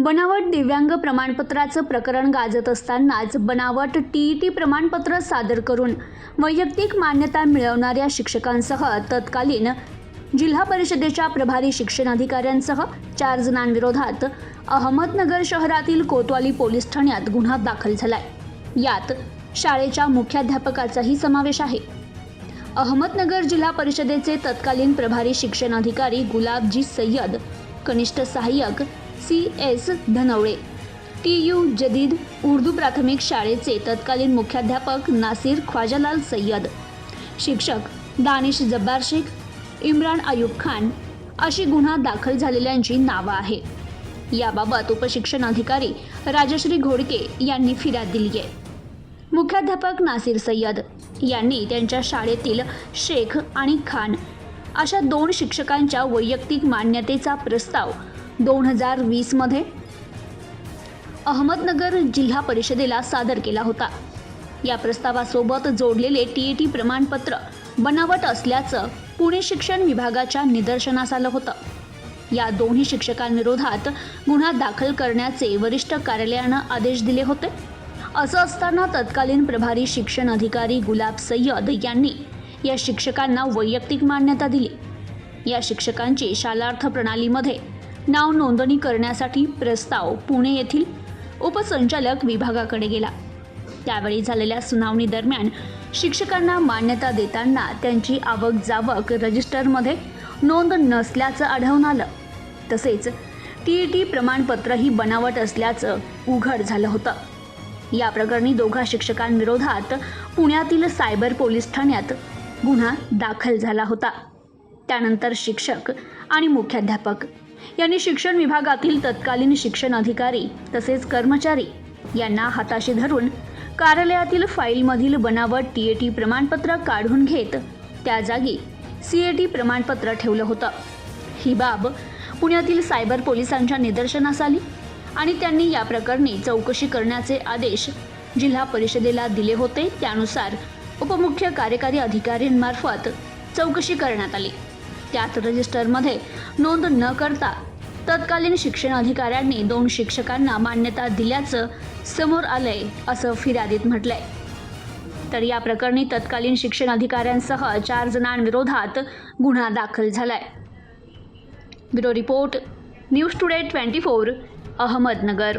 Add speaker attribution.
Speaker 1: बनावट दिव्यांग प्रमाणपत्राचं प्रकरण गाजत असतानाच बनावट टीईटी प्रमाणपत्र सादर करून वैयक्तिक मान्यता मिळवणाऱ्या शिक्षकांसह तत्कालीन जिल्हा परिषदेच्या प्रभारी शिक्षण अधिकाऱ्यांसह 4 जणांविरोधात अहमदनगर शहरातील कोतवाली पोलीस ठाण्यात गुन्हा दाखल झालाय। यात शाळेच्या मुख्याध्यापकाचाही समावेश आहे। अहमदनगर जिल्हा परिषदेचे तत्कालीन प्रभारी शिक्षण अधिकारी गुलाबजी सय्यद, कनिष्ठ सहाय्यक CS धनवळे, TU जदीद उर्दू प्राथमिक शाळेचे तत्कालीन मुख्याध्यापक नासिर ख्वाजालाल सय्यद, शिक्षक दानिश जब्बार शेख, इम्रान अयूब खान अशी गुन्हा दाखल झालेल्यांची नावं आहे। याबाबत उपशिक्षण अधिकारी राजश्री घोडके यांनी फिर्याद दिली आहे। मुख्याध्यापक नासिर सय्यद यांनी त्यांच्या शाळेतील शेख आणि खान अशा 2 शिक्षकांच्या वैयक्तिक मान्यतेचा प्रस्ताव 2020 मध्ये अहमदनगर जिल्हा परिषदेला सादर केला होता। या प्रस्तावासोबत जोडलेले टीईटी प्रमाणपत्र बनावट असल्याचं पुणे शिक्षण विभागाच्या निदर्शनास आलं होतं। या दोन्ही शिक्षकांविरोधात गुन्हा दाखल करण्याचे वरिष्ठ कार्यालयानं आदेश दिले होते। असं असताना तत्कालीन प्रभारी शिक्षण अधिकारी गुलाब सय्यद यांनी या शिक्षकांना वैयक्तिक मान्यता दिली। या शिक्षकांची शालार्थ प्रणालीमध्ये नाव नोंदणी करण्यासाठी प्रस्ताव पुणे येथील उपसंचालक विभागाकडे गेला। त्यावेळी झालेल्या सुनावणी दरम्यान शिक्षकांना मान्यता देताना त्यांची आवक जावक रजिस्टरमध्ये नोंद नसल्याचं आढळून आलं। तसेच टीईटी प्रमाणपत्रही बनावट असल्याचं उघड झालं होतं। या प्रकरणी 2 शिक्षकांविरोधात पुण्यातील सायबर पोलीस ठाण्यात गुन्हा दाखल झाला होता। त्यानंतर शिक्षक आणि मुख्याध्यापक यांनी शिक्षण विभागातील तत्कालीन शिक्षण अधिकारी तसेच कर्मचारी यांना हाताशी धरून कार्यालयातील फाईलमधील बनावट टीईटी प्रमाणपत्र काढून घेत त्या जागी CAT प्रमाणपत्र ठेवलं होतं। ही बाब पुण्यातील सायबर पोलिसांच्या निदर्शनास आली आणि त्यांनी या प्रकरणी चौकशी करण्याचे आदेश जिल्हा परिषदेला दिले होते। त्यानुसार उपमुख्य कार्यकारी अधिकाऱ्यांमार्फत चौकशी करण्यात आली। त्यात रजिस्टरमध्ये नोंद न करता तत्कालीन शिक्षण अधिकाऱ्यांनी 2 शिक्षकांना मान्यता दिल्याचं समोर आलंय असं फिर्यादीत म्हटलंय। तर या प्रकरणी तत्कालीन शिक्षण अधिकाऱ्यांसह 4 जणांविरोधात गुन्हा दाखल झालाय। Bureau report, news today 24, Ahmednagar.